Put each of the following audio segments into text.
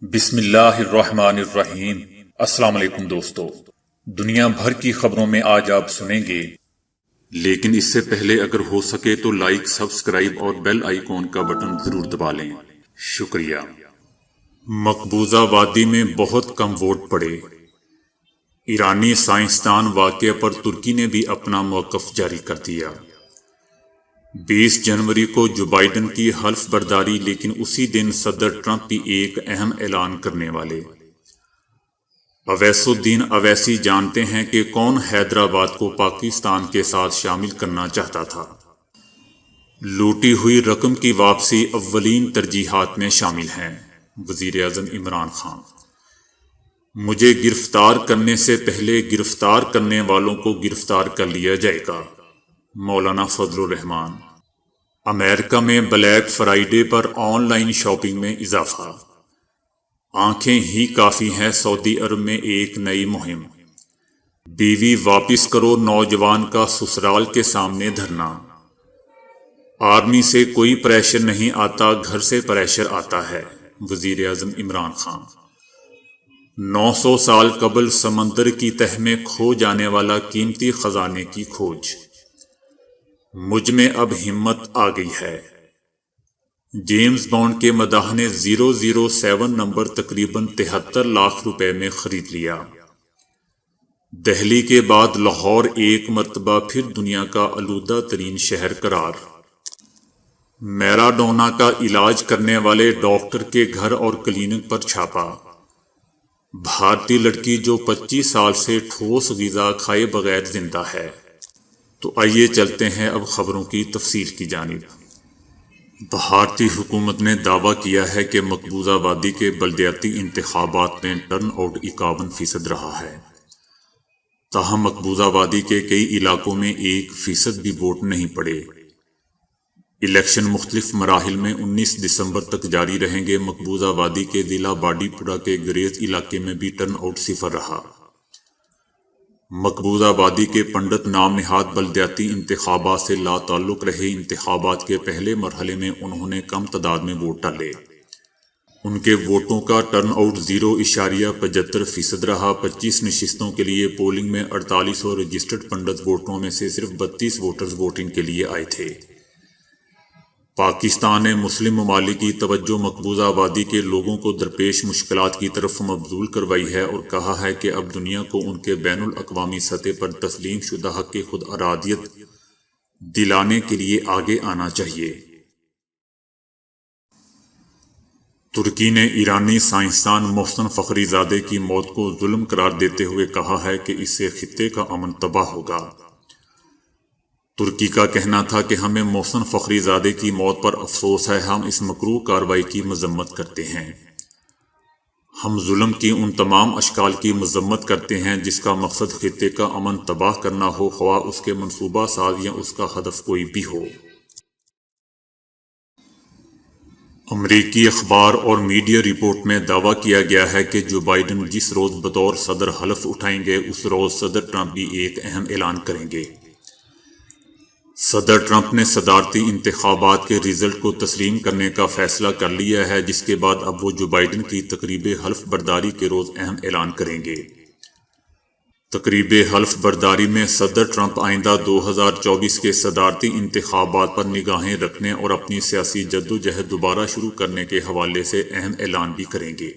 بسم اللہ الرحمن الرحیم۔ السلام علیکم دوستو، دنیا بھر کی خبروں میں آج آپ سنیں گے، لیکن اس سے پہلے اگر ہو سکے تو لائک، سبسکرائب اور بیل آئیکن کا بٹن ضرور دبا لیں، شکریہ۔ مقبوضہ وادی میں بہت کم ووٹ پڑے۔ ایرانی سائنسدان واقعے پر ترکی نے بھی اپنا موقف جاری کر دیا۔ 20 جنوری کو جو بائیڈن کی حلف برداری، لیکن اسی دن صدر ٹرمپ بھی ایک اہم اعلان کرنے والے۔ اویس الدین اویسی جانتے ہیں کہ کون حیدرآباد کو پاکستان کے ساتھ شامل کرنا چاہتا تھا۔ لوٹی ہوئی رقم کی واپسی اولین ترجیحات میں شامل ہیں۔ وزیر اعظم عمران خان: مجھے گرفتار کرنے سے پہلے گرفتار کرنے والوں کو گرفتار کر لیا جائے گا۔ مولانا فضل الرحمان: امریکہ میں black Friday per on line shopping میں اضافہ۔ آنکھیں ہی کافی ہیں، سعودی عرب میں ایک نئی مہم۔ بیوی واپس کرو نوجوان کا سسرال کے سامنے دھرنا۔ آرمی سے کوئی پریشر نہیں آتا، گھر سے پریشر آتا ہے۔ وزیر اعظم عمران خان: 900 سال قبل سمندر کی تہہ میں کھو جانے والا قیمتی خزانے کی کھوج۔ مجھ میں اب ہمت آ گئی ہے۔ جیمز بانڈ کے مداح نے 007 نمبر تقریباً 73 لاکھ روپے میں خرید لیا۔ دہلی کے بعد لاہور ایک مرتبہ پھر دنیا کا آلودہ ترین شہر قرار۔ میراڈونا کا علاج کرنے والے ڈاکٹر کے گھر اور کلینک پر چھاپا۔ بھارتی لڑکی جو 25 سال سے ٹھوس غذا کھائے بغیر زندہ ہے۔ تو آئیے چلتے ہیں اب خبروں کی تفصیل کی جانب۔ بھارتی حکومت نے دعویٰ کیا ہے کہ مقبوضہ وادی کے بلدیاتی انتخابات میں ٹرن آؤٹ 51% رہا ہے۔ تاہم مقبوضہ وادی کے کئی علاقوں میں 1% بھی ووٹ نہیں پڑے۔ الیکشن مختلف مراحل میں 19 دسمبر تک جاری رہیں گے۔ مقبوضہ وادی کے ضلع باڈی پورہ کے گریز علاقے میں بھی ٹرن آؤٹ 0 رہا۔ مقبوضہ وادی کے پنڈت نام نہاد بلدیاتی انتخابات سے لا تعلق رہے۔ انتخابات کے پہلے مرحلے میں انہوں نے کم تعداد میں ووٹ ڈالے۔ ان کے ووٹوں کا ٹرن آؤٹ 0.75% رہا۔ 25 نشستوں کے لیے پولنگ میں 4800 رجسٹرڈ پنڈت ووٹروں میں سے صرف 32 ووٹرز ووٹنگ کے لیے آئے تھے۔ پاکستان نے مسلم ممالک کی توجہ مقبوضہ وادی کے لوگوں کو درپیش مشکلات کی طرف مبذول کروائی ہے اور کہا ہے کہ اب دنیا کو ان کے بین الاقوامی سطح پر تسلیم شدہ حق خود ارادیت دلانے کے لیے آگے آنا چاہیے۔ ترکی نے ایرانی سائنسدان محسن فخری زادے کی موت کو ظلم قرار دیتے ہوئے کہا ہے کہ اس سے خطے کا امن تباہ ہوگا۔ ترکی کا کہنا تھا کہ ہمیں محسن فخری زادے کی موت پر افسوس ہے، ہم اس مکروہ کارروائی کی مذمت کرتے ہیں۔ ہم ظلم کی ان تمام اشکال کی مذمت کرتے ہیں جس کا مقصد خطے کا امن تباہ کرنا ہو، خواہ اس کے منصوبہ ساز یا اس کا ہدف کوئی بھی ہو۔ امریکی اخبار اور میڈیا رپورٹ میں دعویٰ کیا گیا ہے کہ جو بائیڈن جس روز بطور صدر حلف اٹھائیں گے، اس روز صدر ٹرمپ بھی ایک اہم اعلان کریں گے۔ صدر ٹرمپ نے صدارتی انتخابات کے رزلٹ کو تسلیم کرنے کا فیصلہ کر لیا ہے، جس کے بعد اب وہ جو بائیڈن کی تقریب حلف برداری کے روز اہم اعلان کریں گے۔ تقریب حلف برداری میں صدر ٹرمپ آئندہ 2024 کے صدارتی انتخابات پر نگاہیں رکھنے اور اپنی سیاسی جدوجہد دوبارہ شروع کرنے کے حوالے سے اہم اعلان بھی کریں گے۔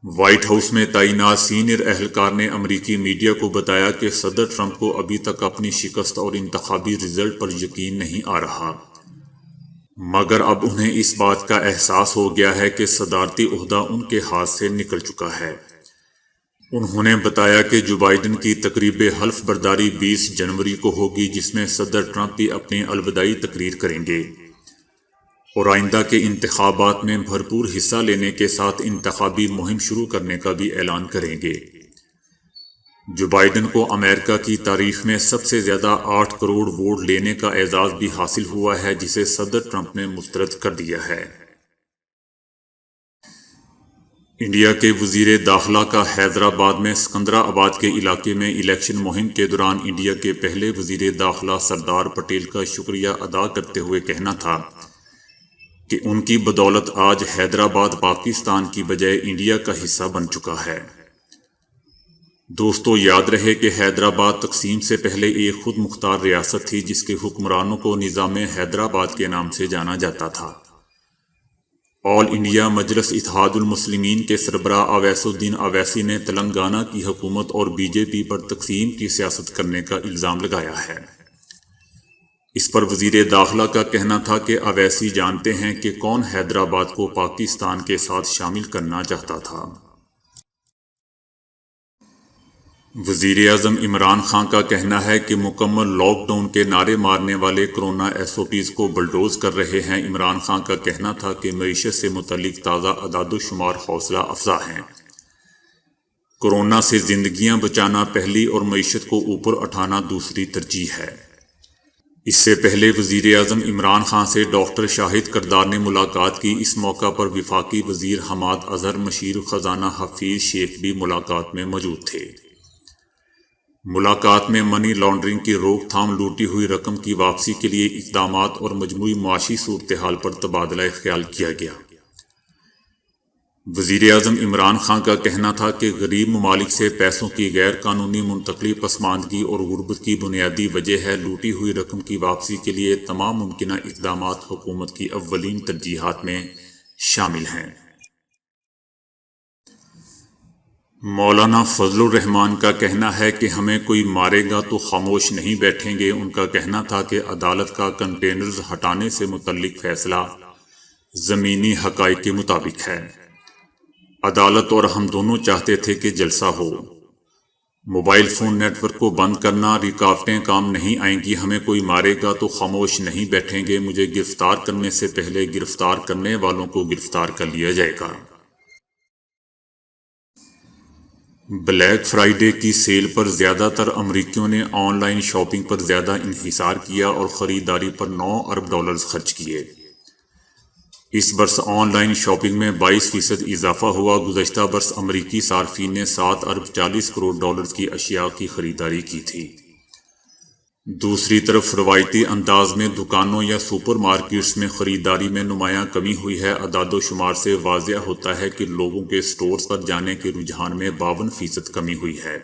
وائٹ ہاؤس میں تعینات سینئر اہلکار نے امریکی میڈیا کو بتایا کہ صدر ٹرمپ کو ابھی تک اپنی شکست اور انتخابی رزلٹ پر یقین نہیں آ رہا، مگر اب انہیں اس بات کا احساس ہو گیا ہے کہ صدارتی عہدہ ان کے ہاتھ سے نکل چکا ہے۔ انہوں نے بتایا کہ جو بائیڈن کی تقریب حلف برداری 20 جنوری کو ہوگی، جس میں صدر ٹرمپ بھی اپنی الوداعی تقریر کریں گے اور آئندہ کے انتخابات میں بھرپور حصہ لینے کے ساتھ انتخابی مہم شروع کرنے کا بھی اعلان کریں گے۔ جو بائیڈن کو امریکہ کی تاریخ میں سب سے زیادہ 8 کروڑ ووٹ لینے کا اعزاز بھی حاصل ہوا ہے، جسے صدر ٹرمپ نے مسترد کر دیا ہے۔ انڈیا کے وزیر داخلہ کا حیدرآباد میں سکندرا آباد کے علاقے میں الیکشن مہم کے دوران انڈیا کے پہلے وزیر داخلہ سردار پٹیل کا شکریہ ادا کرتے ہوئے کہنا تھا کہ ان کی بدولت آج حیدرآباد پاکستان کی بجائے انڈیا کا حصہ بن چکا ہے۔ دوستو، یاد رہے کہ حیدرآباد تقسیم سے پہلے ایک خود مختار ریاست تھی جس کے حکمرانوں کو نظام حیدرآباد کے نام سے جانا جاتا تھا۔ آل انڈیا مجلس اتحاد المسلمین کے سربراہ اویس الدین اویسی نے تلنگانہ کی حکومت اور بی جے پی پر تقسیم کی سیاست کرنے کا الزام لگایا ہے۔ اس پر وزیر داخلہ کا کہنا تھا کہ اویسی جانتے ہیں کہ کون حیدرآباد کو پاکستان کے ساتھ شامل کرنا چاہتا تھا۔ وزیر اعظم عمران خان کا کہنا ہے کہ مکمل لاک ڈاؤن کے نعرے مارنے والے کرونا ایس او پیز کو بلڈوز کر رہے ہیں۔ عمران خان کا کہنا تھا کہ معیشت سے متعلق تازہ اعداد و شمار حوصلہ افزا ہیں۔ کرونا سے زندگیاں بچانا پہلی اور معیشت کو اوپر اٹھانا دوسری ترجیح ہے۔ اس سے پہلے وزیر اعظم عمران خان سے ڈاکٹر شاہد کردار نے ملاقات کی۔ اس موقع پر وفاقی وزیر حماد اظہر، مشیر خزانہ حفیظ شیخ بھی ملاقات میں موجود تھے۔ ملاقات میں منی لانڈرنگ کی روک تھام، لوٹی ہوئی رقم کی واپسی کے لیے اقدامات اور مجموعی معاشی صورتحال پر تبادلہ خیال کیا گیا۔ وزیر اعظم عمران خان کا کہنا تھا کہ غریب ممالک سے پیسوں کی غیر قانونی منتقلی پسماندگی اور غربت کی بنیادی وجہ ہے۔ لوٹی ہوئی رقم کی واپسی کے لیے تمام ممکنہ اقدامات حکومت کی اولین ترجیحات میں شامل ہیں۔ مولانا فضل الرحمان کا کہنا ہے کہ ہمیں کوئی مارے گا تو خاموش نہیں بیٹھیں گے۔ ان کا کہنا تھا کہ عدالت کا کنٹینرز ہٹانے سے متعلق فیصلہ زمینی حقائق کے مطابق ہے۔ عدالت اور ہم دونوں چاہتے تھے کہ جلسہ ہو۔ موبائل فون نیٹ ورک کو بند کرنا، رکاوٹیں کام نہیں آئیں گی۔ ہمیں کوئی مارے گا تو خاموش نہیں بیٹھیں گے۔ مجھے گرفتار کرنے سے پہلے گرفتار کرنے والوں کو گرفتار کر لیا جائے گا۔ بلیک فرائیڈے کی سیل پر زیادہ تر امریکیوں نے آن لائن شاپنگ پر زیادہ انحصار کیا اور خریداری پر 9 ارب ڈالرز خرچ کیے۔ اس برس آن لائن شاپنگ میں 22% اضافہ ہوا۔ گزشتہ برس امریکی صارفین نے 7 ارب 40 کروڑ ڈالرز کی اشیاء کی خریداری کی تھی۔ دوسری طرف روایتی انداز میں دکانوں یا سپر مارکیٹس میں خریداری میں نمایاں کمی ہوئی ہے۔ اعداد و شمار سے واضح ہوتا ہے کہ لوگوں کے سٹورز پر جانے کے رجحان میں 52% کمی ہوئی ہے۔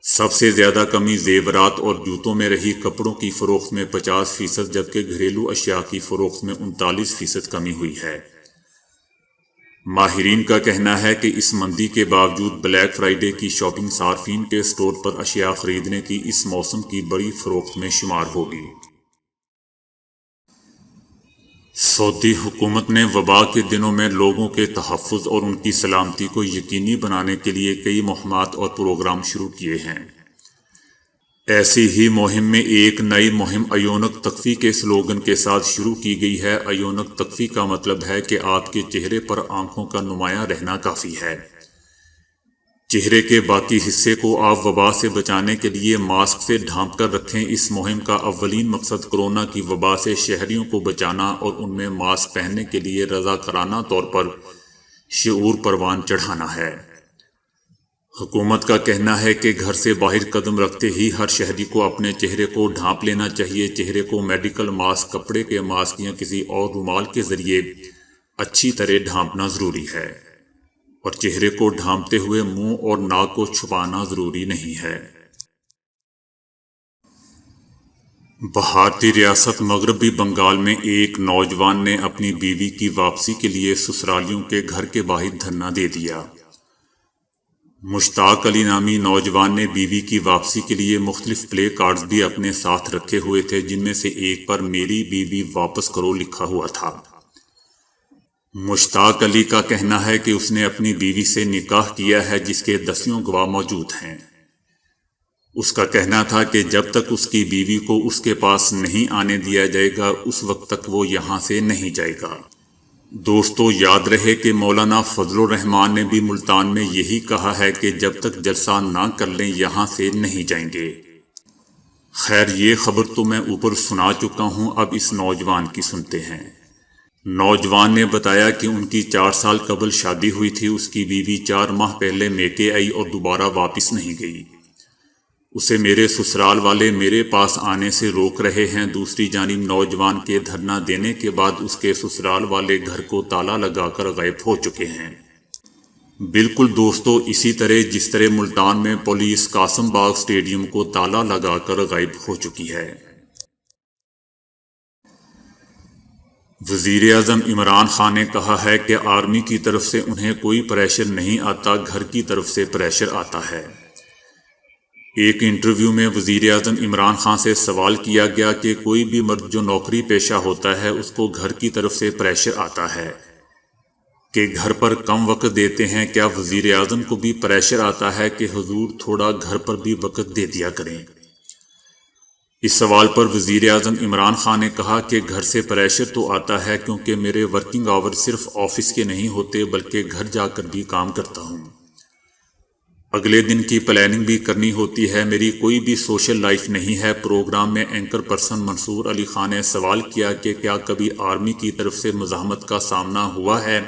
سب سے زیادہ کمی زیورات اور جوتوں میں رہی۔ کپڑوں کی فروخت میں 50%، جبکہ گھریلو اشیاء کی فروخت میں 39% کمی ہوئی ہے۔ ماہرین کا کہنا ہے کہ اس مندی کے باوجود بلیک فرائیڈے کی شاپنگ صارفین کے سٹور پر اشیاء خریدنے کی اس موسم کی بڑی فروخت میں شمار ہوگی۔ سعودی حکومت نے وبا کے دنوں میں لوگوں کے تحفظ اور ان کی سلامتی کو یقینی بنانے کے لیے کئی مہمات اور پروگرام شروع کیے ہیں۔ ایسی ہی مہم میں ایک نئی مہم ایونک تخفی کے سلوگن کے ساتھ شروع کی گئی ہے۔ ایونک تخفی کا مطلب ہے کہ آپ کے چہرے پر آنکھوں کا نمایاں رہنا کافی ہے۔ چہرے کے باقی حصے کو آپ وبا سے بچانے کے لیے ماسک سے ڈھانپ کر رکھیں۔ اس مہم کا اولین مقصد کورونا کی وبا سے شہریوں کو بچانا اور ان میں ماسک پہننے کے لیے رضاکارانہ طور پر شعور پروان چڑھانا ہے۔ حکومت کا کہنا ہے کہ گھر سے باہر قدم رکھتے ہی ہر شہری کو اپنے چہرے کو ڈھانپ لینا چاہیے۔ چہرے کو میڈیکل ماسک، کپڑے کے ماسک یا کسی اور رومال کے ذریعے اچھی طرح ڈھانپنا ضروری ہے، اور چہرے کو ڈھانپتے ہوئے منہ اور ناک کو چھپانا ضروری نہیں ہے۔ بھارتی ریاست مغربی بنگال میں ایک نوجوان نے اپنی بیوی کی واپسی کے لیے سسرالیوں کے گھر کے باہر دھرنا دے دیا۔ مشتاق علی نامی نوجوان نے بیوی کی واپسی کے لیے مختلف پلے کارڈز بھی اپنے ساتھ رکھے ہوئے تھے، جن میں سے ایک پر میری بیوی واپس کرو لکھا ہوا تھا۔ مشتاق علی کا کہنا ہے کہ اس نے اپنی بیوی سے نکاح کیا ہے، جس کے 10 گواہ موجود ہیں۔ اس کا کہنا تھا کہ جب تک اس کی بیوی کو اس کے پاس نہیں آنے دیا جائے گا، اس وقت تک وہ یہاں سے نہیں جائے گا۔ دوستو، یاد رہے کہ مولانا فضل الرحمان نے بھی ملتان میں یہی کہا ہے کہ جب تک جلسہ نہ کر لیں یہاں سے نہیں جائیں گے۔ خیر، یہ خبر تو میں اوپر سنا چکا ہوں، اب اس نوجوان کی سنتے ہیں۔ نوجوان نے بتایا کہ ان کی 4 سال قبل شادی ہوئی تھی۔ اس کی بیوی 4 ماہ پہلے میکے آئی اور دوبارہ واپس نہیں گئی۔ اسے میرے سسرال والے میرے پاس آنے سے روک رہے ہیں۔ دوسری جانب نوجوان کے دھرنا دینے کے بعد اس کے سسرال والے گھر کو تالا لگا کر غائب ہو چکے ہیں۔ بالکل دوستو، اسی طرح جس طرح ملتان میں پولیس قاسم باغ اسٹیڈیم کو تالا لگا کر غائب ہو چکی ہے۔ وزیر اعظم عمران خان نے کہا ہے کہ آرمی کی طرف سے انہیں کوئی پریشر نہیں آتا، گھر کی طرف سے پریشر آتا ہے۔ ایک انٹرویو میں وزیر اعظم عمران خان سے سوال کیا گیا کہ کوئی بھی مرد جو نوکری پیشہ ہوتا ہے اس کو گھر کی طرف سے پریشر آتا ہے کہ گھر پر کم وقت دیتے ہیں، کیا وزیر اعظم کو بھی پریشر آتا ہے کہ حضور تھوڑا گھر پر بھی وقت دے دیا کریں؟ اس سوال پر وزیر اعظم عمران خان نے کہا کہ گھر سے پریشر تو آتا ہے کیونکہ میرے ورکنگ آور صرف آفس کے نہیں ہوتے بلکہ گھر جا کر بھی کام کرتا ہوں، اگلے دن کی پلاننگ بھی کرنی ہوتی ہے، میری کوئی بھی سوشل لائف نہیں ہے۔ پروگرام میں اینکر پرسن منصور علی خان نے سوال کیا کہ کیا کبھی آرمی کی طرف سے مزاحمت کا سامنا ہوا ہے؟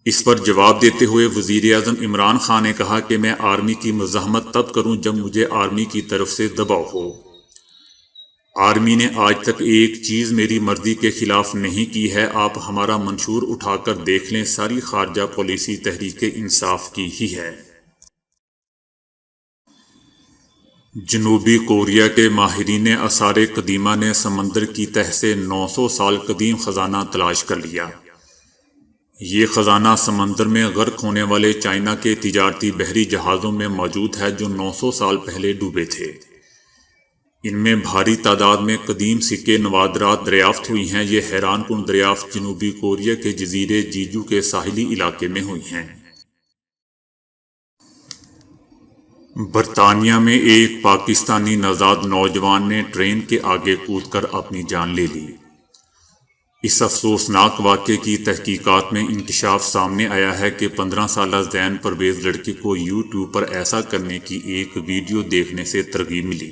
اس پر جواب دیتے ہوئے وزیر اعظم عمران خان نے کہا کہ میں آرمی کی مزاحمت تب کروں جب مجھے آرمی کی طرف سے دباؤ ہو۔ آرمی نے آج تک ایک چیز میری مرضی کے خلاف نہیں کی ہے، آپ ہمارا منشور اٹھا کر دیکھ لیں، ساری خارجہ پالیسی تحریک انصاف کی ہی ہے۔ جنوبی کوریا کے ماہرین آثار قدیمہ نے سمندر کی تہہ سے 900 سال قدیم خزانہ تلاش کر لیا۔ یہ خزانہ سمندر میں غرق ہونے والے چائنا کے تجارتی بحری جہازوں میں موجود ہے جو 900 سال پہلے ڈوبے تھے۔ ان میں بھاری تعداد میں قدیم سکے نوادرات دریافت ہوئی ہیں۔ یہ حیران کن دریافت جنوبی کوریا کے جزیرے جیجو کے ساحلی علاقے میں ہوئی ہیں۔ برطانیہ میں ایک پاکستانی نژاد نوجوان نے ٹرین کے آگے کود کر اپنی جان لے لی۔ اس افسوسناک واقعے کی تحقیقات میں انکشاف سامنے آیا ہے کہ 15 سالہ زین پرویز لڑکی کو یوٹیوب پر ایسا کرنے کی ایک ویڈیو دیکھنے سے ترغیب ملی۔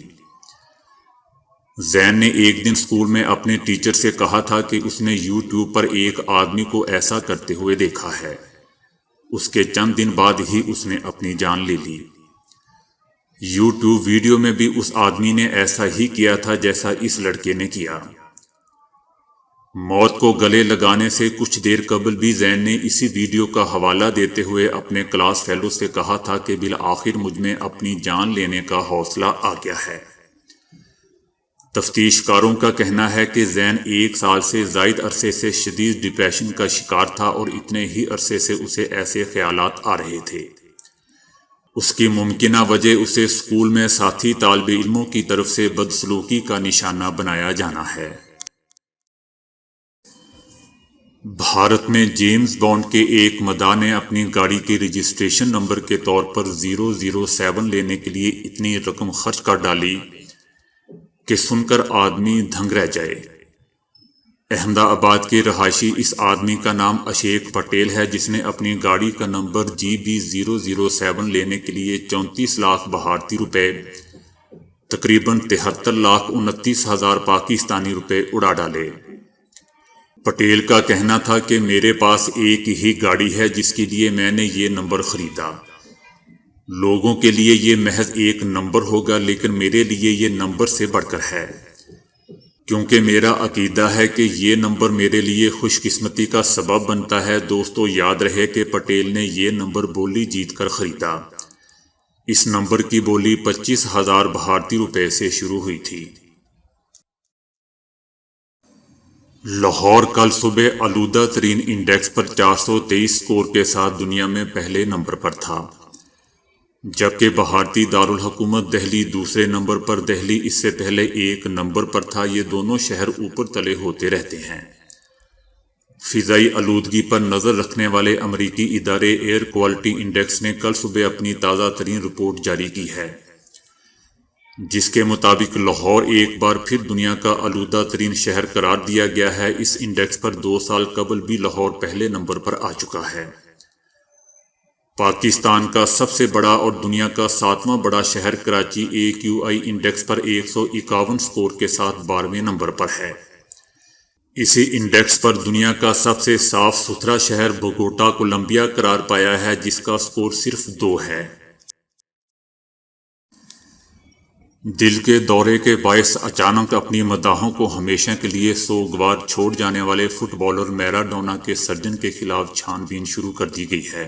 زین نے ایک دن اسکول میں اپنے ٹیچر سے کہا تھا کہ اس نے یوٹیوب پر ایک آدمی کو ایسا کرتے ہوئے دیکھا ہے۔ اس کے چند دن بعد ہی اس نے اپنی جان لے لی۔ یوٹیوب ویڈیو میں بھی اس آدمی نے ایسا ہی کیا تھا جیسا اس لڑکے نے کیا۔ موت کو گلے لگانے سے کچھ دیر قبل بھی زین نے اسی ویڈیو کا حوالہ دیتے ہوئے اپنے کلاس فیلو سے کہا تھا کہ بالآخر مجھ میں اپنی جان لینے کا حوصلہ آ گیا ہے۔ تفتیش کاروں کا کہنا ہے کہ زین 1 سال سے زائد عرصے سے شدید ڈپریشن کا شکار تھا اور اتنے ہی عرصے سے اسے ایسے خیالات آ رہے تھے۔ اس کی ممکنہ وجہ اسے اسکول میں ساتھی طالب علموں کی طرف سے بدسلوکی کا نشانہ بنایا جانا ہے۔ بھارت میں جیمز بانڈ کے ایک مداح نے اپنی گاڑی کے رجسٹریشن نمبر کے طور پر 007 لینے کے لیے اتنی رقم خرچ کر ڈالی کہ سن کر آدمی دھنگ رہ جائے۔ احمد آباد کے رہائشی اس آدمی کا نام اشیک پٹیل ہے جس نے اپنی گاڑی کا نمبر GB 007 لینے کے لیے 34 لاکھ بھارتی روپے، تقریباً 73,29,000 پاکستانی روپے اڑا ڈالے۔ پٹیل کا کہنا تھا کہ میرے پاس ایک ہی گاڑی ہے جس کے لیے میں نے یہ نمبر خریدا۔ لوگوں کے لیے یہ محض ایک نمبر ہوگا لیکن میرے لیے یہ نمبر سے بڑھ کر ہے، کیونکہ میرا عقیدہ ہے کہ یہ نمبر میرے لیے خوش قسمتی کا سبب بنتا ہے۔ دوستو یاد رہے کہ پٹیل نے یہ نمبر بولی جیت کر خریدا۔ اس نمبر کی بولی 25,000 بھارتی روپے سے شروع ہوئی تھی۔ لاہور کل صبح آلودہ ترین انڈیکس پر 423 سکور کے ساتھ دنیا میں پہلے نمبر پر تھا، جبکہ بھارتی دارالحکومت دہلی دوسرے نمبر پر۔ دہلی اس سے پہلے 1 نمبر پر تھا۔ یہ دونوں شہر اوپر تلے ہوتے رہتے ہیں۔ فضائی آلودگی پر نظر رکھنے والے امریکی ادارے ایئر کوالٹی انڈیکس نے کل صبح اپنی تازہ ترین رپورٹ جاری کی ہے، جس کے مطابق لاہور ایک بار پھر دنیا کا آلودہ ترین شہر قرار دیا گیا ہے۔ اس انڈیکس پر 2 سال قبل بھی لاہور پہلے نمبر پر آ چکا ہے۔ پاکستان کا سب سے بڑا اور دنیا کا 7واں بڑا شہر کراچی AQI انڈیکس پر 151 سکور کے ساتھ 12ویں نمبر پر ہے۔ اسی انڈیکس پر دنیا کا سب سے صاف ستھرا شہر بوگوٹا کولمبیا قرار پایا ہے، جس کا سکور صرف 2 ہے۔ دل کے دورے کے باعث اچانک اپنی مداحوں کو ہمیشہ کے لیے سوگوار چھوڑ جانے والے فٹ بالر میراڈونا کے سرجن کے خلاف چھان بین شروع کر دی گئی ہے۔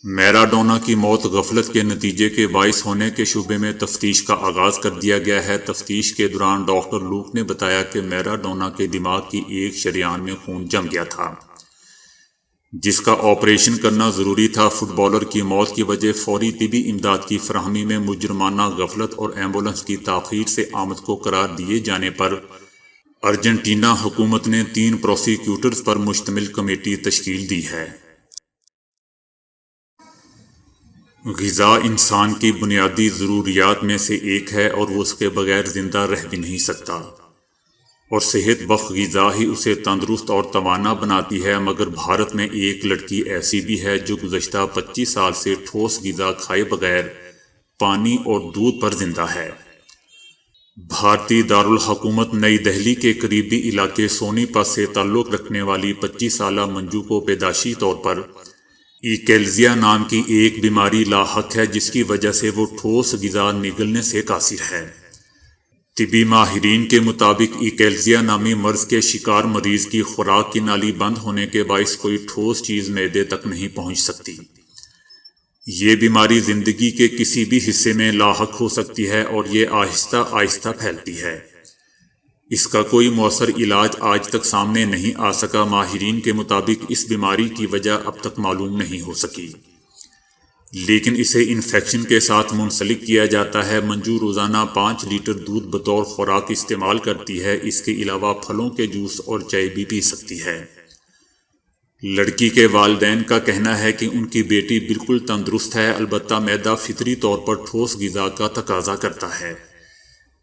میراڈونا کی موت غفلت کے نتیجے کے باعث ہونے کے شبے میں تفتیش کا آغاز کر دیا گیا ہے۔ تفتیش کے دوران ڈاکٹر لوک نے بتایا کہ میراڈونا کے دماغ کی ایک شریان میں خون جم گیا تھا، جس کا آپریشن کرنا ضروری تھا۔ فٹ بالر کی موت کی وجہ فوری طبی امداد کی فراہمی میں مجرمانہ غفلت اور ایمبولنس کی تاخیر سے آمد کو قرار دیے جانے پر ارجنٹینا حکومت نے 3 پروسیکیوٹرز پر مشتمل کمیٹی تشکیل دی ہے۔ غذا انسان کی بنیادی ضروریات میں سے ایک ہے اور وہ اس کے بغیر زندہ رہ بھی نہیں سکتا، اور صحت بخش غذا ہی اسے تندرست اور توانا بناتی ہے۔ مگر بھارت میں ایک لڑکی ایسی بھی ہے جو گزشتہ 25 سال سے ٹھوس غذا کھائے بغیر پانی اور دودھ پر زندہ ہے۔ بھارتی دارالحکومت نئی دہلی کے قریبی علاقے سونی پت سے تعلق رکھنے والی 25 سالہ منجو کو پیدائشی طور پر ایکیلزیا نام کی ایک بیماری لاحق ہے، جس کی وجہ سے وہ ٹھوس غذا نگلنے سے قاصر ہے۔ طبی ماہرین کے مطابق ایکیلزیا نامی مرض کے شکار مریض کی خوراک کی نالی بند ہونے کے باعث کوئی ٹھوس چیز معدے تک نہیں پہنچ سکتی۔ یہ بیماری زندگی کے کسی بھی حصے میں لاحق ہو سکتی ہے اور یہ آہستہ آہستہ پھیلتی ہے۔ اس کا کوئی مؤثر علاج آج تک سامنے نہیں آ سکا۔ ماہرین کے مطابق اس بیماری کی وجہ اب تک معلوم نہیں ہو سکی، لیکن اسے انفیکشن کے ساتھ منسلک کیا جاتا ہے۔ منجو روزانہ 5 لیٹر دودھ بطور خوراک استعمال کرتی ہے۔ اس کے علاوہ پھلوں کے جوس اور چائے بھی پی سکتی ہے۔ لڑکی کے والدین کا کہنا ہے کہ ان کی بیٹی بالکل تندرست ہے، البتہ معدہ فطری طور پر ٹھوس غذا کا تقاضا کرتا ہے،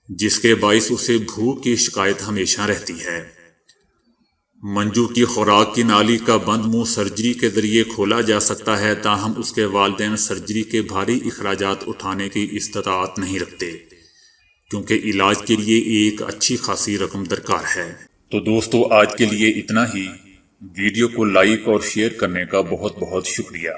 جس کے باعث اسے بھوک کی شکایت ہمیشہ رہتی ہے۔ منجو کی خوراک کی نالی کا بند منہ سرجری کے ذریعے کھولا جا سکتا ہے، تاہم اس کے والدین سرجری کے بھاری اخراجات اٹھانے کی استطاعت نہیں رکھتے، کیونکہ علاج کے لیے ایک اچھی خاصی رقم درکار ہے۔ تو دوستو، آج کے لیے اتنا ہی۔ ویڈیو کو لائک اور شیئر کرنے کا بہت بہت شکریہ۔